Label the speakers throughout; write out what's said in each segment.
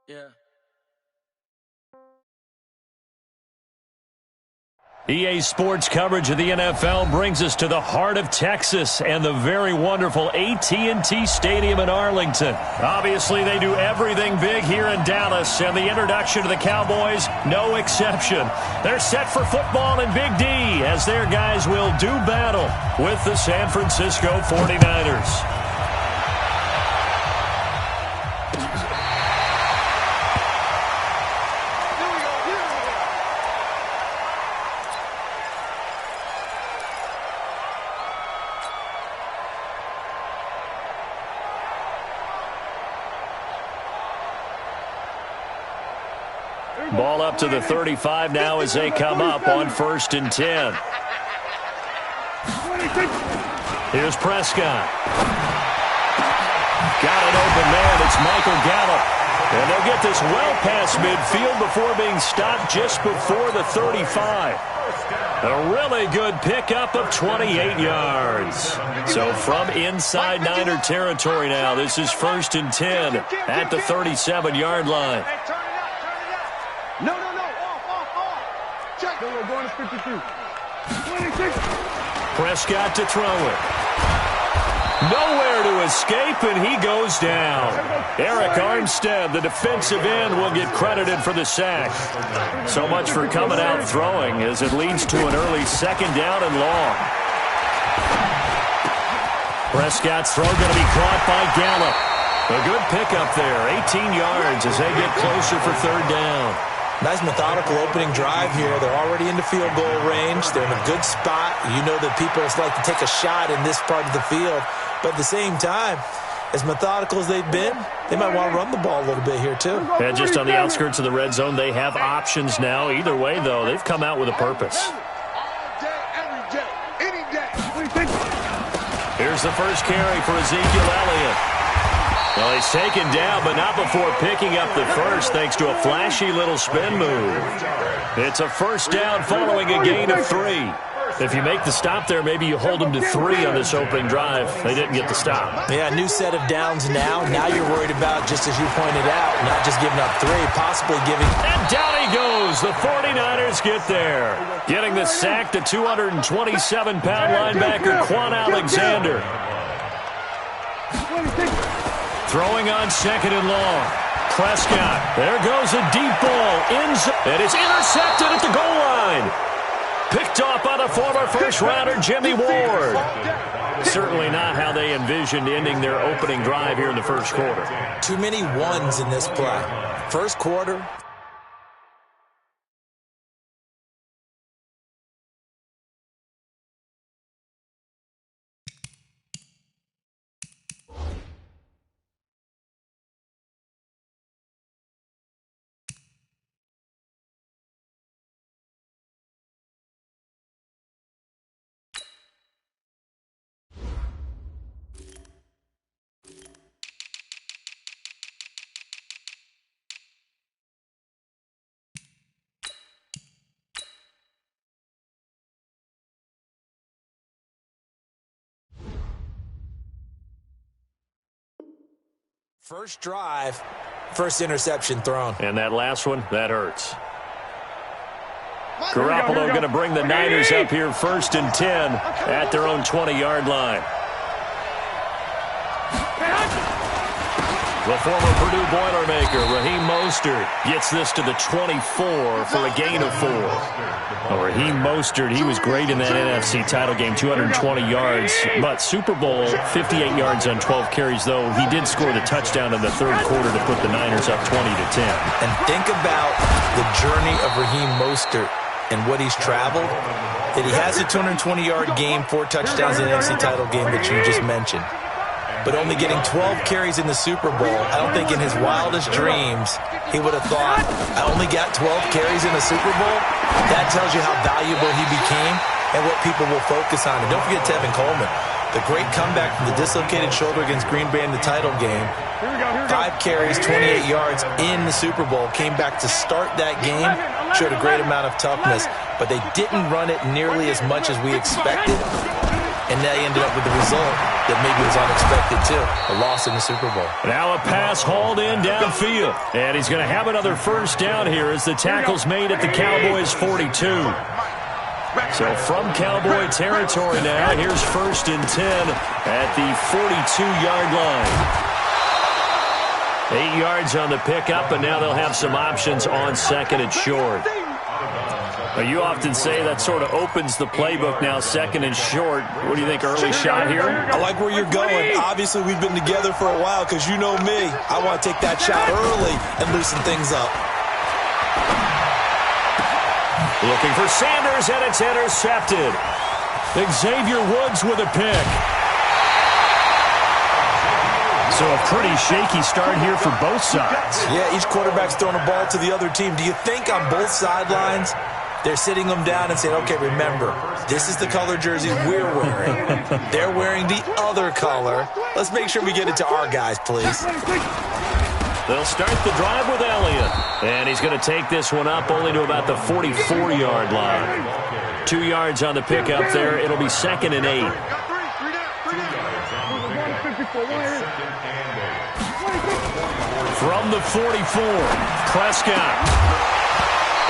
Speaker 1: Yeah.
Speaker 2: EA Sports coverage of the NFL brings us to the heart of Texas and the very wonderful AT&T Stadium in Arlington. Obviously, they do everything big here in Dallas, and the introduction to the Cowboys, no exception. They're set for football in Big D as their guys will do battle with the San Francisco 49ers. Ball up to the 35 now as they come up on 1st and 10. Here's Prescott. Got an open man. It's Michael Gallup. And they'll get this well past midfield before being stopped just before the 35. A really good pickup of 28 yards. So from inside Niner territory now, this is 1st and 10 at the 37-yard line.
Speaker 3: No. Off. Check. We're going to 52. 26.
Speaker 2: Prescott to throw it. Nowhere to escape, and he goes down. Eric Armstead, the defensive end, will get credited for the sack. So much for coming out throwing as it leads to an early 2nd down and long. Prescott's throw going to be caught by Gallup. A good pickup there, 18 yards as they get closer for 3rd down.
Speaker 4: Nice methodical opening drive here. They're already into field goal range. They're in a good spot. You know that people like to take a shot in this part of the field. But at the same time, as methodical as they've been, they might want to run the ball a little bit here too.
Speaker 2: And just on the outskirts of the red zone, they have options now. Either way, though, they've come out with a purpose. Here's the first carry for Ezekiel Elliott. Well, he's taken down, but not before picking up the first, thanks to a flashy little spin move. It's a 1st down following a gain of 3. If you make the stop there, maybe you hold them to 3 on this opening drive. They didn't get the stop.
Speaker 4: Yeah, new set of downs now. Now you're worried about, just as you pointed out, not just giving up 3, possibly giving...
Speaker 2: And down he goes. The 49ers get there. Getting the sack to 227-pound linebacker Quan Alexander. Throwing on 2nd and long. Prescott. There goes a deep ball. And it's intercepted at the goal line. Picked off by the former first-rounder Jimmy Ward. Certainly not how they envisioned ending their opening drive here in the 1st quarter.
Speaker 4: Too many ones in this play. 1st quarter. First drive, first interception thrown.
Speaker 2: And that last one, that hurts. Garoppolo going to bring the Niners up here 1st and 10 at their own 20-yard line. The former Purdue Boilermaker, Raheem Mostert, gets this to the 24 for a gain of 4. Raheem Mostert, he was great in that NFC title game, 220 yards. But Super Bowl, 58 yards on 12 carries, though. He did score the touchdown in the 3rd quarter to put the Niners up 20-10.
Speaker 4: And think about the journey of Raheem Mostert and what he's traveled. That he has a 220-yard game, 4 touchdowns in the NFC title game that you just mentioned. But only getting 12 carries in the Super Bowl, I don't think in his wildest dreams he would have thought, I only got 12 carries in the Super Bowl? That tells you how valuable he became and what people will focus on. And don't forget Tevin Coleman, the great comeback from the dislocated shoulder against Green Bay in the title game. 5 carries, 28 yards in the Super Bowl, came back to start that game, showed a great amount of toughness, but they didn't run it nearly as much as we expected, and they ended up with the result that maybe was unexpected, too. A loss in the Super Bowl.
Speaker 2: Now a pass hauled in downfield. And he's going to have another first down here as the tackle's made at the Cowboys' 42. So from Cowboy territory now, here's 1st and 10 at the 42-yard line. 8 yards on the pickup, and now they'll have some options on 2nd and short. You often say that sort of opens the playbook now, 2nd and short. What do you think, early shot here?
Speaker 4: I like where you're going. Obviously, we've been together for a while because you know me. I want to take that shot early and loosen things up.
Speaker 2: Looking for Sanders, and it's intercepted. Xavier Woods with a pick. So a pretty shaky start here for both sides.
Speaker 4: Yeah, each quarterback's throwing a ball to the other team. Do you think on both sidelines they're sitting them down and saying, okay, remember, this is the color jersey we're wearing. They're wearing the other color. Let's make sure we get it to our guys, please.
Speaker 2: They'll start the drive with Elliott. And he's going to take this one up only to about the 44-yard line. 2 yards on the pickup there. It'll be 2nd and 8. From the 44, Prescott.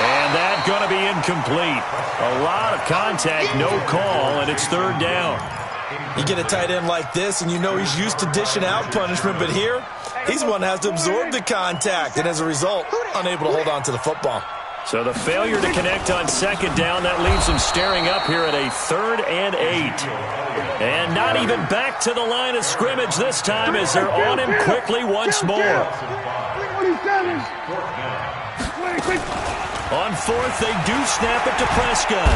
Speaker 2: And that's going to be incomplete. A lot of contact, no call, and it's 3rd down.
Speaker 4: You get a tight end like this, and you know he's used to dishing out punishment, but here, he's the one that has to absorb the contact, and as a result, unable to hold on to the football.
Speaker 2: So the failure to connect on 2nd down, that leaves him staring up here at a 3rd and 8. And not even back to the line of scrimmage this time as they're on him quickly once more. On 4th, they do snap it to Prescott.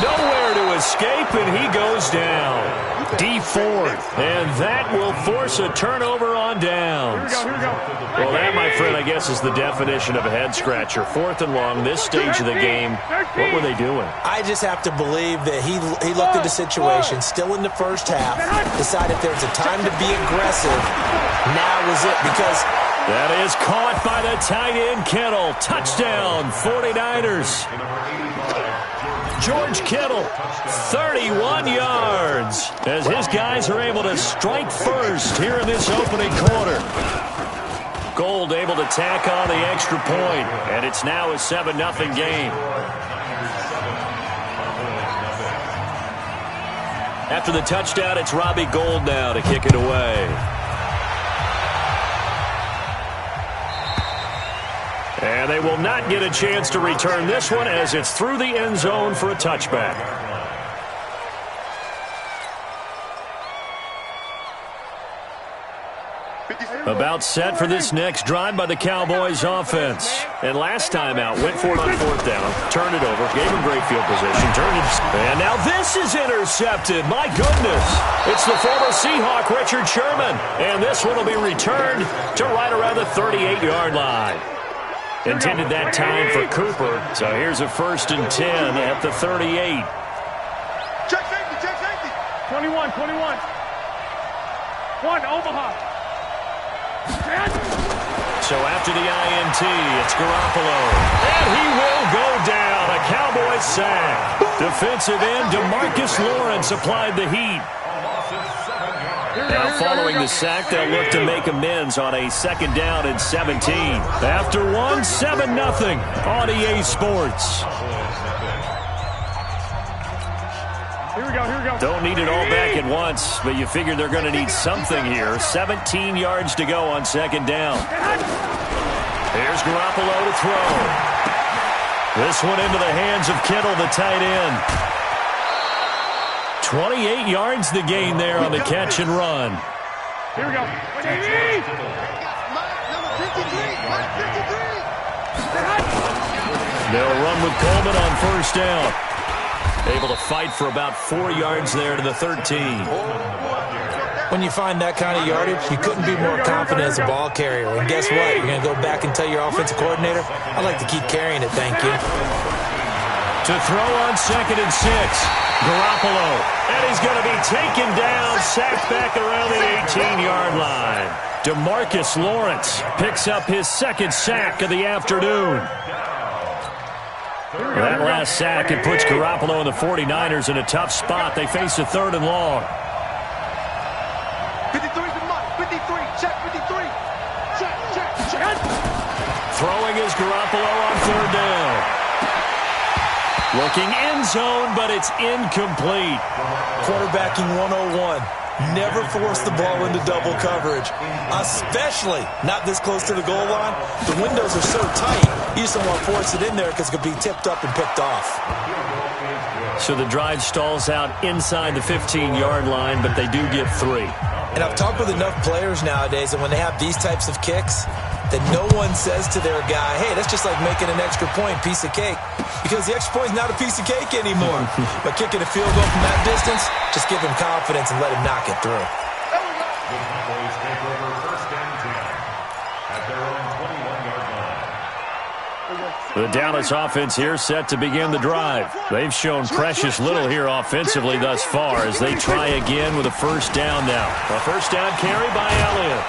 Speaker 2: Nowhere to escape, and he goes down. D4, and that will force a turnover on downs.
Speaker 3: Here we go.
Speaker 2: Well, that, my friend, I guess is the definition of a head-scratcher. 4th and long, this stage of the game. What were they doing?
Speaker 4: I just have to believe that he looked at the situation, still in the first half, decided there was a time to be aggressive. Now was it, because
Speaker 2: that is caught by the tight end, Kittle. Touchdown, 49ers. George Kittle, 31 yards, as his guys are able to strike first here in this opening quarter. Gold able to tack on the extra point, and it's now a 7-0 game. After the touchdown, it's Robbie Gould now to kick it away. And they will not get a chance to return this one as it's through the end zone for a touchback. About set for this next drive by the Cowboys offense. And last time out, went for it on 4th down, turned it over, gave him great field position, and now this is intercepted. My goodness. It's the former Seahawk, Richard Sherman. And this one will be returned to right around the 38-yard line. Intended that time for Cooper. So here's a 1st and 10 at the 38.
Speaker 3: Check safety. 21. 1, Omaha.
Speaker 2: So after the INT, it's Garoppolo. And he will go down. A Cowboys sack. Defensive end DeMarcus Lawrence applied the heat. Now following the sack, they'll look to make amends on a 2nd down and 17. After one, 7-0 on EA Sports.
Speaker 3: Here we go.
Speaker 2: Don't need it all back at once, but you figure they're going to need something here. 17 yards to go on 2nd down. Here's Garoppolo to throw. This one into the hands of Kittle, the tight end. 28 yards the gain there on the catch and run.
Speaker 3: Here we go.
Speaker 2: They'll run with Coleman on 1st down. Able to fight for about 4 yards there to the 13.
Speaker 4: when you find that kind of yardage, you couldn't be more confident as a ball carrier. And guess what? You're going to go back and tell your offensive coordinator, I'd like to keep carrying it, thank you.
Speaker 2: To throw on 2nd and 6. Garoppolo. And he's going to be taken down, sacked back around the 18-yard line. DeMarcus Lawrence picks up his 2nd sack of the afternoon. That last sack, it puts Garoppolo and the 49ers in a tough spot. They face a 3rd and long.
Speaker 3: Check 53. Check.
Speaker 2: Throwing is Garoppolo on third down. Looking end zone, but it's incomplete.
Speaker 4: Quarterbacking 101. Never force the ball into double coverage, especially not this close to the goal line. The windows are so tight, you just don't want to force it in there because it could be tipped up and picked off.
Speaker 2: So the drive stalls out inside the 15-yard line, but they do get 3.
Speaker 4: And I've talked with enough players nowadays, and when they have these types of kicks, that no one says to their guy, hey, that's just like making an extra point, piece of cake. Because the extra point is not a piece of cake anymore. But kicking a field goal from that distance, just give him confidence and let him knock it through.
Speaker 2: The Dallas offense here set to begin the drive. They've shown precious little here offensively thus far as they try again with a first down now. A first down carry by Elliott.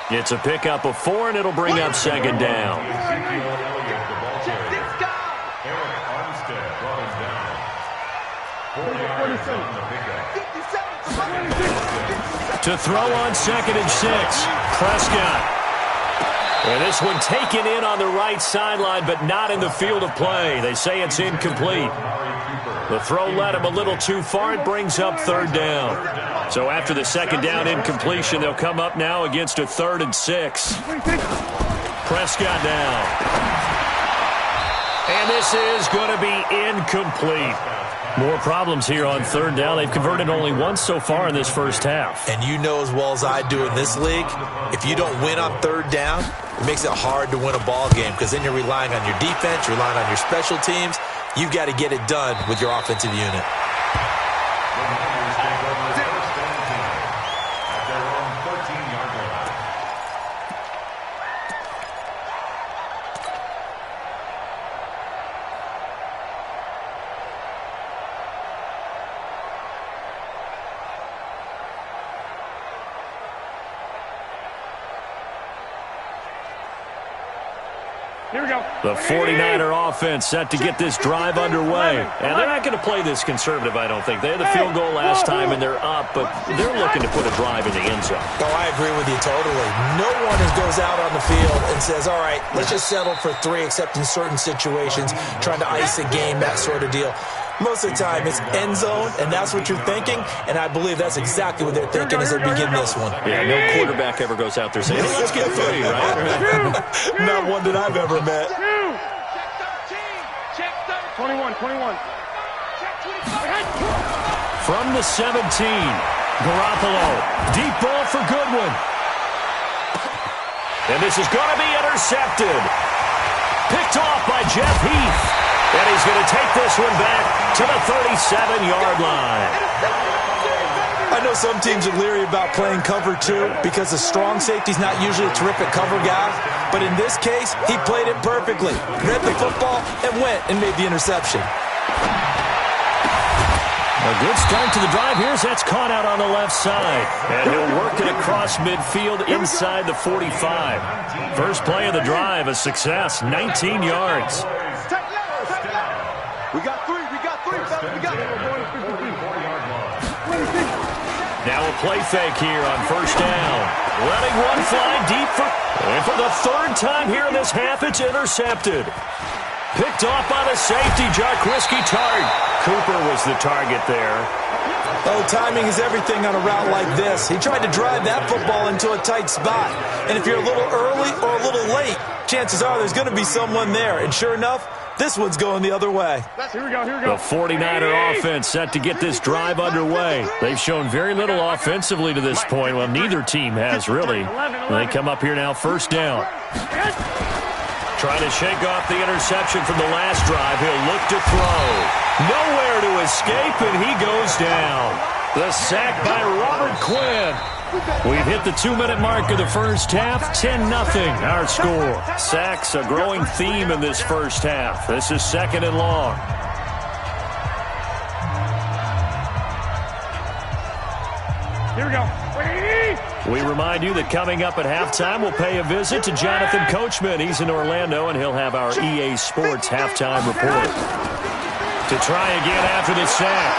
Speaker 2: It's a pickup of 4, and it'll bring up second down. To throw on 2nd and 6, Prescott. And this one taken in on the right sideline, but not in the field of play. They say it's incomplete. The throw led him a little too far. It brings up third down. So after the second down incompletion, they'll come up now against a 3rd and 6. Prescott now. And this is going to be incomplete. More problems here on third down. They've converted only once so far in this first half.
Speaker 4: And you know as well as I do in this league, if you don't win on third down, it makes it hard to win a ball game because then you're relying on your defense, you're relying on your special teams. You've got to get it done with your offensive unit.
Speaker 3: Here we go.
Speaker 2: The 49er offense set to get this drive underway. And they're not going to play this conservative, I don't think. They had the field goal last time, and they're up, but they're looking to put a drive in the end zone.
Speaker 4: Oh, I agree with you totally. No one goes out on the field and says, all right, let's just settle for 3, except in certain situations, trying to ice a game, that sort of deal. Most of the time, it's end zone, and that's what you're thinking, and I believe that's exactly what they're thinking as they begin this one.
Speaker 2: Yeah, no quarterback ever goes out there saying, hey, let's get 3, right?
Speaker 4: Not one that I've ever met.
Speaker 3: Check 21.
Speaker 2: From the 17, Garoppolo. Deep ball for Goodwin. And this is going to be intercepted. Picked off by Jeff Heath. And he's going to take this one back to the 37-yard line.
Speaker 4: I know some teams are leery about playing cover 2 because the strong safety's not usually a terrific cover guy. But in this case, he played it perfectly. Read the football and went and made the interception.
Speaker 2: A good start to the drive. Here's that's caught out on the left side. And he'll work it across midfield inside the 45. First play of the drive, a success, 19 yards.
Speaker 3: We got 3.
Speaker 2: Now a play fake here on first down. Letting one fly deep and for the 3rd time here in this half, it's intercepted. Picked off by the safety, Jaquiski Tartt. Cooper was the target there.
Speaker 4: Oh, timing is everything on a route like this. He tried to drive that football into a tight spot. And if you're a little early or a little late, chances are there's going to be someone there. And sure enough, this one's going the other way.
Speaker 3: Here we go.
Speaker 2: The 49er offense set to get this drive underway. They've shown very little offensively to this point. Well, neither team has, really. They come up here now, first down. Trying to shake off the interception from the last drive. He'll look to throw. Nowhere to escape, and he goes down. The sack by Robert Quinn. We've hit the 2-minute mark of the first half. 10-0 our score. Sacks a growing theme in this first half. This is 2nd and long.
Speaker 3: Here we go.
Speaker 2: We remind you that coming up at halftime, we'll pay a visit to Jonathan Coachman. He's in Orlando, and he'll have our EA Sports halftime report. To try again after the sack.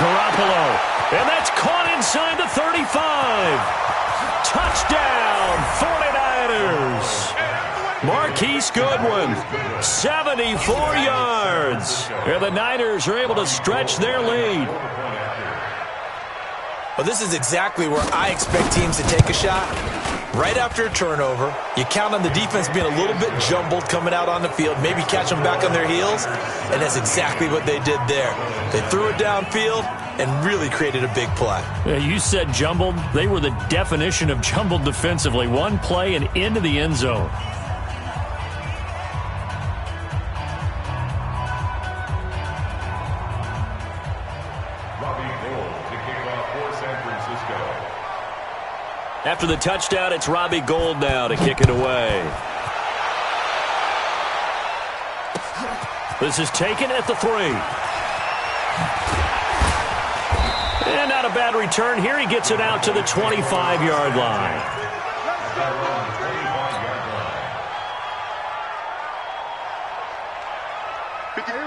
Speaker 2: Garoppolo. And that's caught inside the 35. Marquise Goodwin, 74 yards. And the Niners are able to stretch their lead.
Speaker 4: Well, this is exactly where I expect teams to take a shot. Right after a turnover, you count on the defense being a little bit jumbled coming out on the field, maybe catch them back on their heels, and that's exactly what they did there. They threw it downfield and really created a big play.
Speaker 2: Yeah, you said jumbled. They were the definition of jumbled defensively. One play and into the end zone. After the touchdown, it's Robbie Gould now to kick it away. This is taken at the 3. And not a bad return here. He gets it out to the 25-yard line.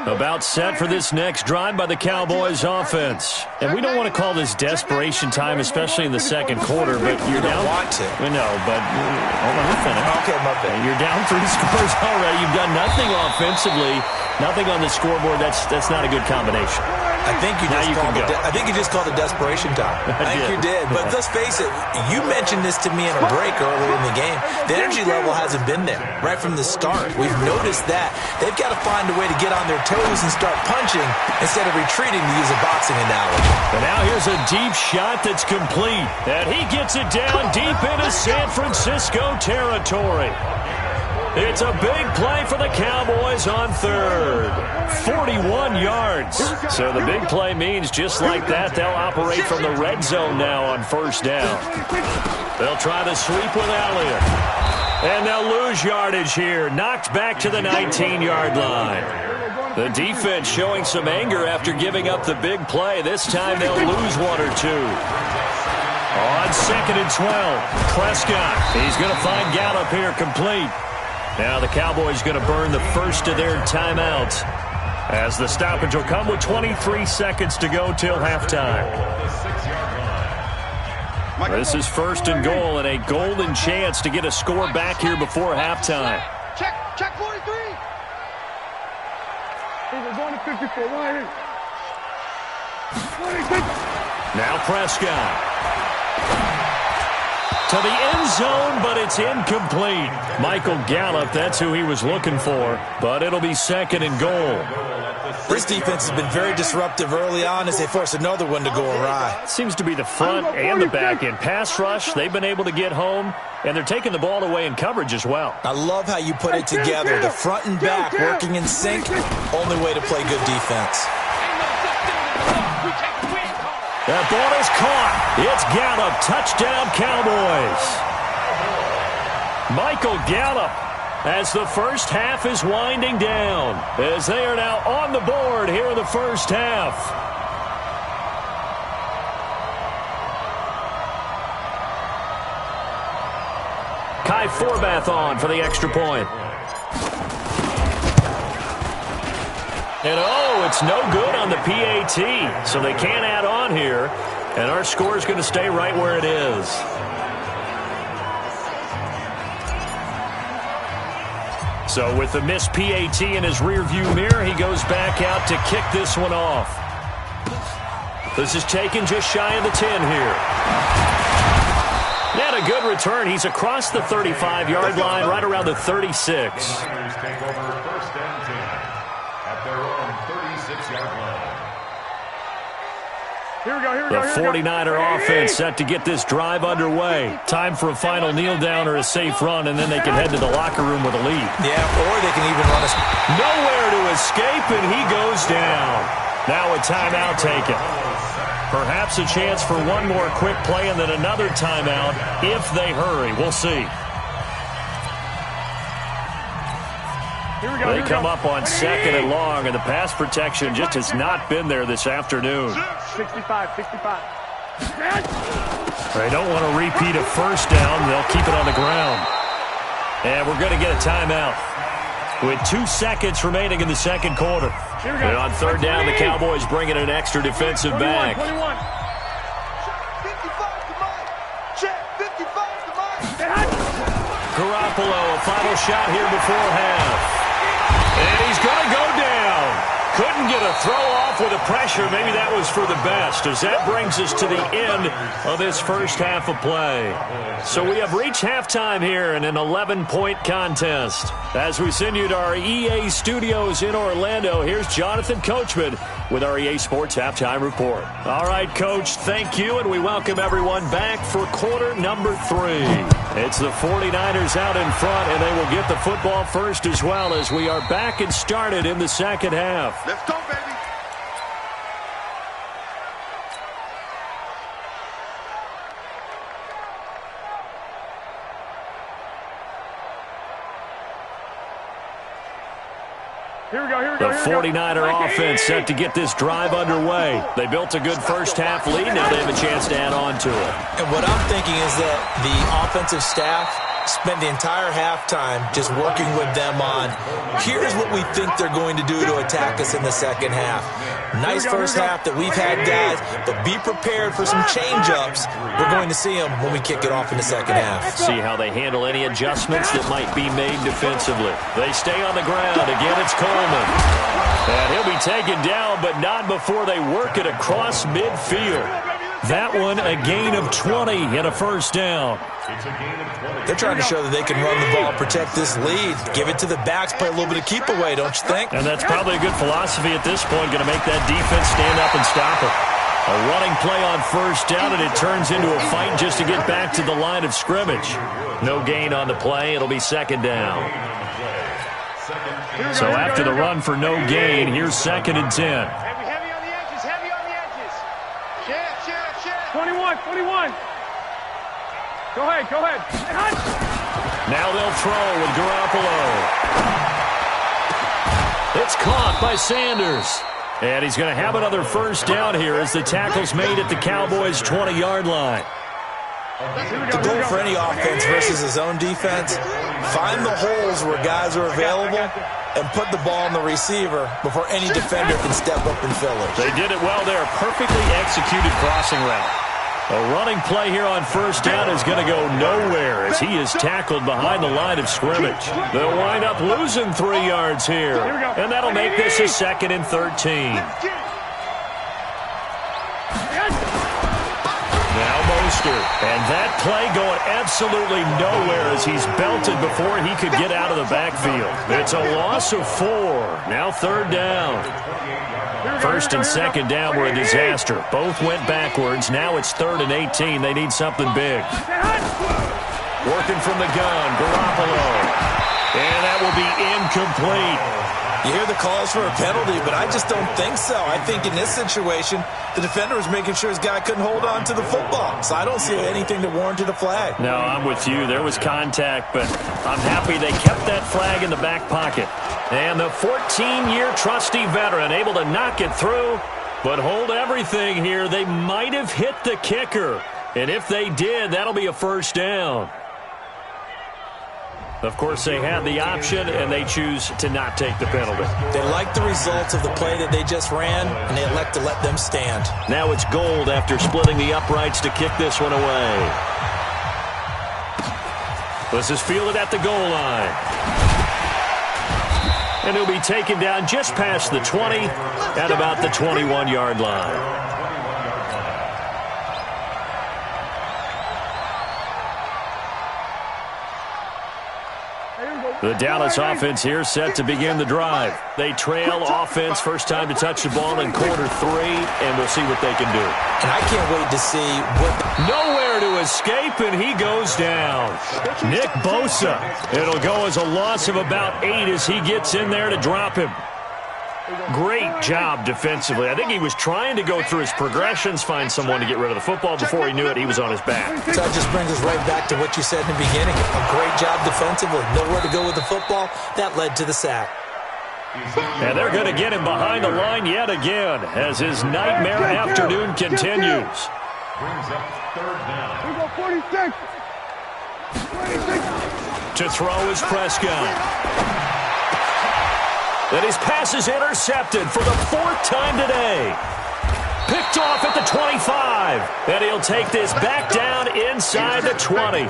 Speaker 2: About set for this next drive by the Cowboys offense. And we don't want to call this desperation time, especially in the second quarter, but you're down.
Speaker 4: Want to.
Speaker 2: We know, but hold on, we'll finish.
Speaker 4: Okay, my bad.
Speaker 2: You're down 3 scores already. You've done nothing offensively, nothing on the scoreboard. That's not a good combination.
Speaker 4: I think you just called it desperation time. I think you did. But let's face it, you mentioned this to me in a break earlier in the game. The energy level hasn't been there right from the start. We've noticed that. They've got to find a way to get on their toes and start punching instead of retreating, to use a boxing analogy.
Speaker 2: And now here's a deep shot that's complete. And he gets it down deep into San Francisco territory. It's a big play for the Cowboys on third. 41 yards. So the big play means just like that, they'll operate from the red zone now on first down. They'll try the sweep with Elliott. And they'll lose yardage here. Knocked back to the 19-yard line. The defense showing some anger after giving up the big play. This time they'll lose 1 or 2. On 2nd and 12, Prescott. He's going to find Gallup here complete. Now the Cowboys going to burn the first of their timeouts as the stoppage will come with 23 seconds to go till halftime. This is 1st and goal and a golden chance to get a score back here before halftime.
Speaker 3: Check 43. We're going to 54.
Speaker 2: Now Prescott. To the end zone, but it's incomplete. Michael Gallup, that's who he was looking for, but it'll be 2nd and goal.
Speaker 4: This defense has been very disruptive early on as they force another one to go awry.
Speaker 2: Seems to be the front and the back end. Pass rush, they've been able to get home, and they're taking the ball away in coverage as well.
Speaker 4: I love how you put it together. The front and back working in sync, only way to play good defense.
Speaker 2: That ball is caught. It's Gallup. Touchdown, Cowboys. Michael Gallup, as the first half is winding down, as they are now on the board here in the first half. Kai Forbath on for the extra point. And oh, it's no good on the PAT, so they can't add on here, and our score is going to stay right where it is. So with the missed PAT in his rearview mirror, he goes back out to kick this one off. This is taken just shy of the 10 here. And a good return. He's across the 35-yard line, right around the 36. The 49er offense set to get this drive underway. Time for a final kneel down or a safe run, and then they can head to the locker room with a lead.
Speaker 4: Yeah, or they can even run us.
Speaker 2: Nowhere to escape, and he goes down. Now a timeout taken. Perhaps a chance for one more quick play and then another timeout if they hurry. We'll see. They come up on 2nd and long, and the pass protection just has not been there this afternoon.
Speaker 3: 65.
Speaker 2: They don't want to repeat a first down. They'll keep it on the ground. And we're going to get a timeout with 2 seconds remaining in the second quarter. And on 3rd down, the Cowboys bring in an extra defensive back.
Speaker 3: 21.
Speaker 2: Garoppolo, a final shot here before half. And he's going to go down. Couldn't get a throw off with the pressure. Maybe that was for the best, as that brings us to the end of this first half of play. So we have reached halftime here in an 11-point contest. As we send you to our EA studios in Orlando, here's Jonathan Coachman with our EA Sports Halftime Report. All right, Coach, thank you, and we welcome everyone back for quarter number 3. It's the 49ers out in front, and they will get the football first as well, as we are back and started in the second half.
Speaker 3: Let's go, baby. Here we go, here we go.
Speaker 2: The 49er offense set to get this drive underway. They built a good first half lead. Now they have a chance to add on to it.
Speaker 4: And what I'm thinking is that the offensive staff spent the entire halftime just working with them on, here's what we think they're going to do to attack us in the second half. Nice first half that we've had, guys, but be prepared for some change-ups. We're going to see them when we kick it off in the second half.
Speaker 2: See how they handle any adjustments that might be made defensively. They stay on the ground. Again, it's Coleman. And he'll be taken down, but not before they work it across midfield. That one, a gain of 20 and a first down.
Speaker 4: They're trying to show that they can run the ball, protect this lead, give it to the backs, play a little bit of keep away, don't you think?
Speaker 2: And that's probably a good philosophy at this point, going to make that defense stand up and stop it. A running play on first down, and it turns into a fight just to get back to the line of scrimmage. No gain on the play. It'll be second down. So after the run for no gain, here's 2nd and 10.
Speaker 3: Heavy on the edges, heavy on the edges. Share. 21. Go ahead.
Speaker 2: Now they'll throw with Garoppolo. It's caught by Sanders. And he's going to have another first down here as the tackle's made at the Cowboys' 20-yard line.
Speaker 4: The goal for any offense versus his own defense, find the holes where guys are available and put the ball on the receiver before any defender can step up and fill it.
Speaker 2: They did it well there. Perfectly executed crossing route. A running play here on first down is going to go nowhere as he is tackled behind the line of scrimmage. They'll wind up losing 3 yards here, and that'll make this a 2nd and 13. Now Mostert, and that play going absolutely nowhere as he's belted before he could get out of the backfield. It's a loss of 4. Now 3rd down. 1st and 2nd down were a disaster. Both went backwards. Now it's 3rd and 18. They need something big. Working from the gun, Garoppolo. And that will be incomplete.
Speaker 4: You hear the calls for a penalty, but I just don't think so. I think in this situation, the defender was making sure his guy couldn't hold on to the football. So I don't see anything that warranted a flag.
Speaker 2: No, I'm with you. There was contact, but I'm happy they kept that flag in the back pocket. And the 14-year trusty veteran able to knock it through, but hold everything here. They might have hit the kicker. And if they did, that'll be a first down. Of course, they had the option, and they choose to not take the penalty.
Speaker 4: They like the results of the play that they just ran, and they elect to let them stand.
Speaker 2: Now it's Gold after splitting the uprights to kick this one away. This is fielded at the goal line. And he'll be taken down just past the 20 at about the 21-yard line. The Dallas offense here set to begin the drive. They trail offense, first time to touch the ball in quarter 3, and we'll see what they can do.
Speaker 4: And I can't wait to see what...
Speaker 2: Nowhere to escape, and he goes down. Nick Bosa. It'll go as a loss of about 8 as he gets in there to drop him. Great job defensively. I think he was trying to go through his progressions, find someone to get rid of the football. Before he knew it, he was on his back.
Speaker 4: So that just brings us right back to what you said in the beginning. A great job defensively. Nowhere to go with the football. That led to the sack.
Speaker 2: And they're going to get him behind the line yet again as his nightmare afternoon continues.
Speaker 3: Brings up 3rd down. We go 46.
Speaker 2: To throw is Prescott. And his pass is intercepted for the 4th time today. picked off at the 25. And he'll take this back down inside the 20.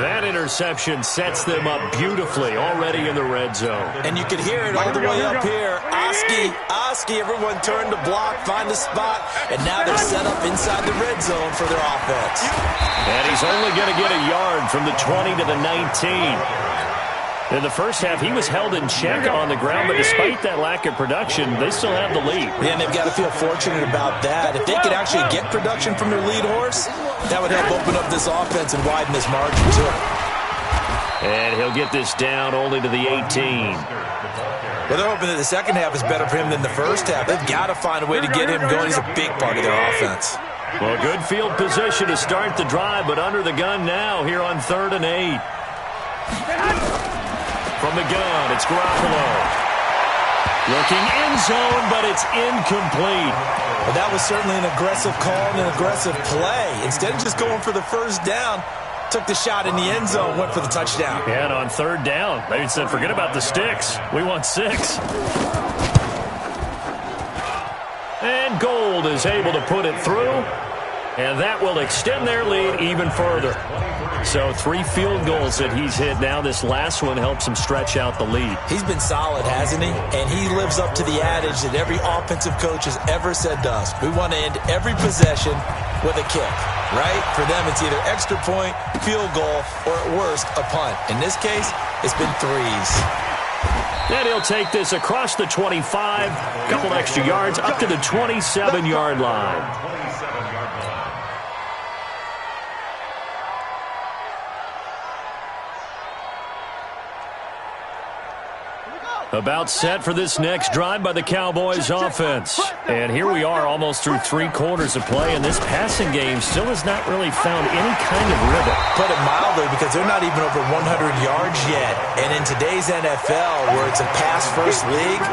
Speaker 2: That interception sets them up beautifully already in the red zone.
Speaker 4: And you can hear it all the way up here. Oski, everyone turned to block, find a spot, and now they're set up inside the red zone for their offense.
Speaker 2: And he's only going to get a yard from the 20 to the 19. In the first half, he was held in check on the ground, but despite that lack of production, they still have the lead.
Speaker 4: Yeah, and they've got to feel fortunate about that. If they could actually get production from their lead horse, that would help open up this offense and widen this margin too.
Speaker 2: And he'll get this down only to the 18.
Speaker 4: Well, they're hoping that the second half is better for him than the first half. They've got to find a way to get him going. He's a big part of their offense.
Speaker 2: Well, good field position to start the drive, but under the gun now here on 3rd and 8. From the gun, it's Garoppolo. Looking end zone, but it's incomplete.
Speaker 4: Well, that was certainly an aggressive call and an aggressive play. Instead of just going for the first down, took the shot in the end zone, went for the touchdown.
Speaker 2: Yeah, and on 3rd down, they said, forget about the sticks. We want 6. And Gold is able to put it through, and that will extend their lead even further. So 3 field goals that he's hit now. This last one helps him stretch out the lead.
Speaker 4: He's been solid, hasn't he? And he lives up to the adage that every offensive coach has ever said to us. We want to end every possession with a kick, right? For them, it's either extra point, field goal, or at worst, a punt. In this case, it's been 3s.
Speaker 2: And he'll take this across the 25, a couple extra yards, up to the 27-yard line. About set for this next drive by the Cowboys offense. And here we are almost through 3 quarters of play, and this passing game still has not really found any kind of rhythm.
Speaker 4: Put it mildly, because they're not even over 100 yards yet. And in today's NFL, where it's a pass-first league,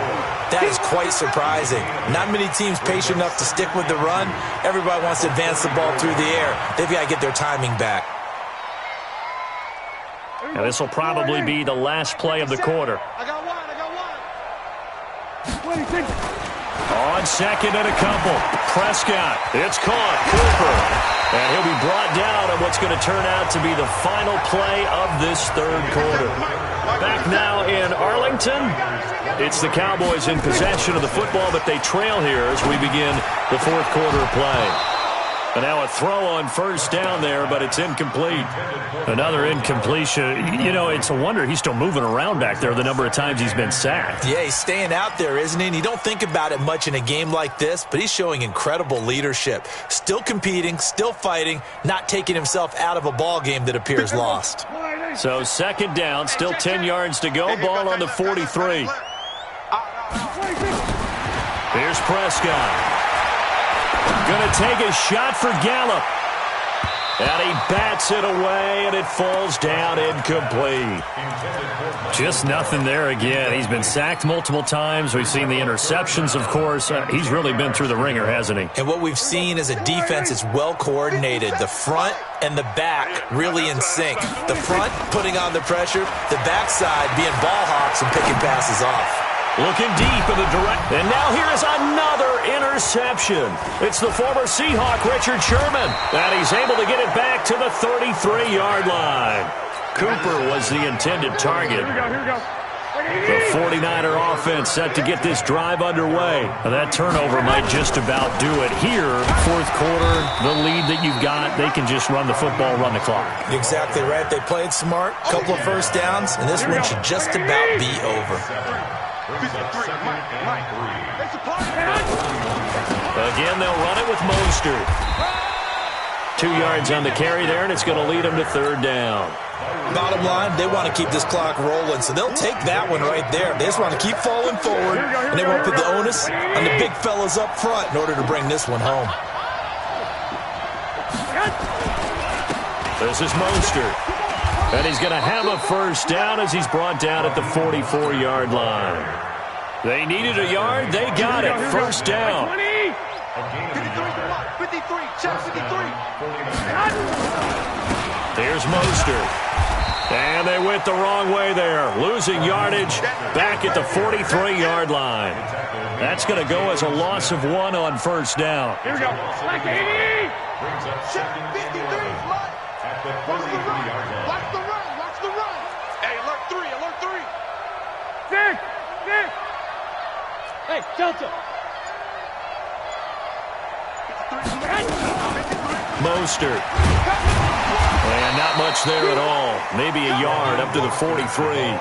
Speaker 4: that is quite surprising. Not many teams patient enough to stick with the run. Everybody wants to advance the ball through the air. They've got to get their timing back.
Speaker 2: And this will probably be the last play of the quarter. On 2nd and a couple. Prescott. It's caught. Cooper. And he'll be brought down on what's going to turn out to be the final play of this 3rd quarter. Back now in Arlington. It's the Cowboys in possession of the football, but they trail here as we begin the 4th quarter of play. And now a throw on 1st down there, but it's incomplete. Another incompletion. You know, it's a wonder he's still moving around back there the number of times he's been sacked.
Speaker 4: Yeah, he's staying out there, isn't he? And you don't think about it much in a game like this, but he's showing incredible leadership. Still competing, still fighting, not taking himself out of a ball game that appears lost.
Speaker 2: So 2nd down, still 10 yards to go. Ball on the 43. Here's Prescott. Going to take a shot for Gallup. And he bats it away, and it falls down incomplete. Just nothing there again. He's been sacked multiple times. We've seen the interceptions, of course. He's really been through the ringer, hasn't he?
Speaker 4: And what we've seen is a defense that's well coordinated. The front and the back really in sync. The front putting on the pressure, the backside being ball hawks and picking passes off.
Speaker 2: Looking deep in the direct. And now here is another interception. It's the former Seahawk, Richard Sherman. And he's able to get it back to the 33-yard line. Cooper was the intended target. The 49er offense set to get this drive underway. Now that turnover might just about do it here. 4th quarter, the lead that you've got, they can just run the football, run the clock.
Speaker 4: Exactly right. They played smart, couple of 1st downs, and this one should just about be over.
Speaker 2: Again, they'll run it with Mostert. 2 yards on the carry there, and it's going to lead them to 3rd down.
Speaker 4: Bottom line, they want to keep this clock rolling, so they'll take that one right there. They just want to keep falling forward, and they want to put the onus on the big fellas up front in order to bring this one home.
Speaker 2: This is Mostert. And he's going to have a 1st down as he's brought down at the 44-yard line. They needed a yard. They got it. 1st down. 53, check 53. Here's Mostert. And they went the wrong way there, losing yardage back at the 43-yard line. That's going to go as a loss of 1 on first down.
Speaker 3: Here we go. Like 80. Watch the run. Watch the run. Hey, alert 3. Alert 3. Six. Hey, Delta.
Speaker 2: Mostert. And not much there at all. Maybe a yard up to the 43.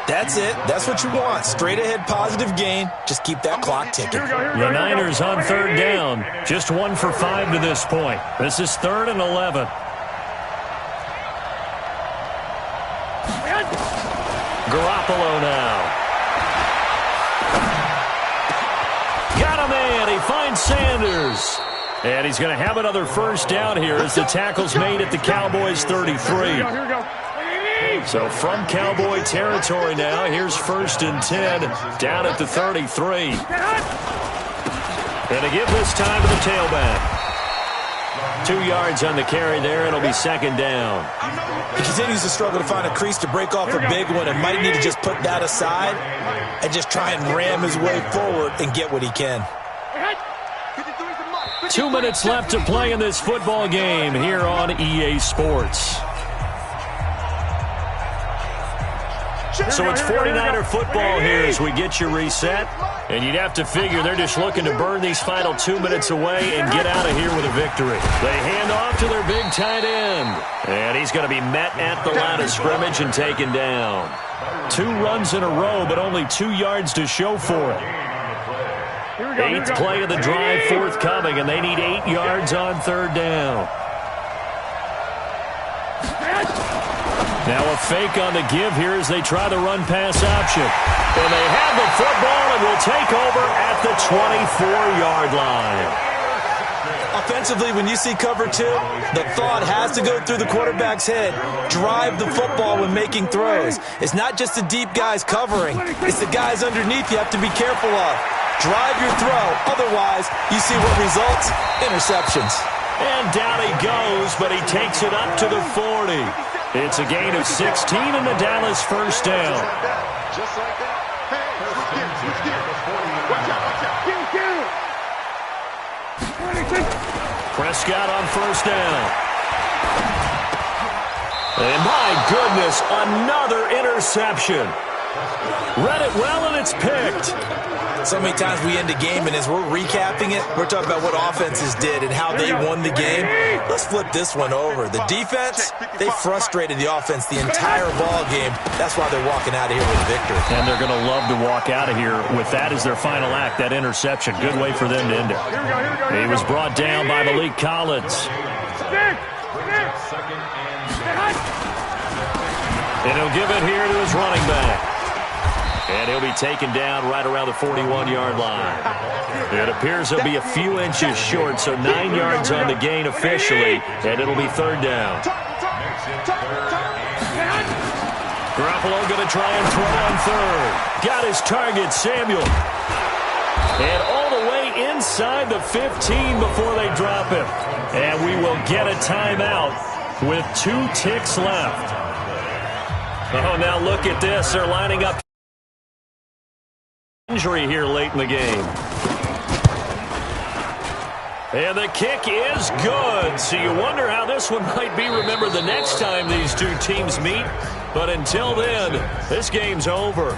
Speaker 4: That's it. That's what you want. Straight ahead positive gain. Just keep that clock ticking.
Speaker 2: The Niners on third down. Just 1 for 5 to this point. This is 3rd and 11. Garoppolo now. Got a man. He finds Sanders. And he's going to have another first down here as the tackle's made at the Cowboys' 33. So from Cowboy territory now, here's 1st and 10 down at the 33. And to give this time to the tailback. 2 yards on the carry there. It'll be 2nd down.
Speaker 4: He continues to struggle to find a crease to break off a big one and might need to just put that aside and just try and ram his way forward and get what he can.
Speaker 2: 2 minutes left to play in this football game here on EA Sports. So it's 49er football here as we get you reset. And you'd have to figure they're just looking to burn these final 2 minutes away and get out of here with a victory. They hand off to their big tight end. And he's going to be met at the line of scrimmage and taken down. 2 runs in a row, but only 2 yards to show for it. 8th play of the drive forthcoming, and they need 8 yards on 3rd down. Now a fake on the give here as they try the run-pass option. And they have the football and will take over at the 24-yard line.
Speaker 4: Offensively, when you see cover 2, the thought has to go through the quarterback's head. Drive the football when making throws. It's not just the deep guys covering. It's the guys underneath you have to be careful of. Drive your throw. Otherwise, you see what results? Interceptions.
Speaker 2: And down he goes, but he takes it up to the 40. It's a gain of 16 and the Dallas first down.
Speaker 3: Just like that. Hey, switch gears. Watch out.
Speaker 2: Prescott on first down. And my goodness, another interception. Read it well, and it's picked.
Speaker 4: So many times we end a game, and as we're recapping it, we're talking about what offenses did and how they won the game. Let's flip this one over. The defense, they frustrated the offense the entire ball game. That's why they're walking out of here with a victory.
Speaker 2: And they're going to love to walk out of here with that as their final act, that interception. Good way for them to end it. He was brought down by Malik Collins. And he'll give it here to his running back. And he'll be taken down right around the 41-yard line. It appears he'll be a few inches short, so 9 yards on the gain officially, and it'll be 3rd down. Garoppolo going to try and throw on 3rd. Got his target, Samuel. And all the way inside the 15 before they drop him. And we will get a timeout with 2 ticks left. Oh, now look at this. They're lining up. Injury here late in the game. And the kick is good. So you wonder how this one might be remembered the next time these two teams meet. But until then, this game's over.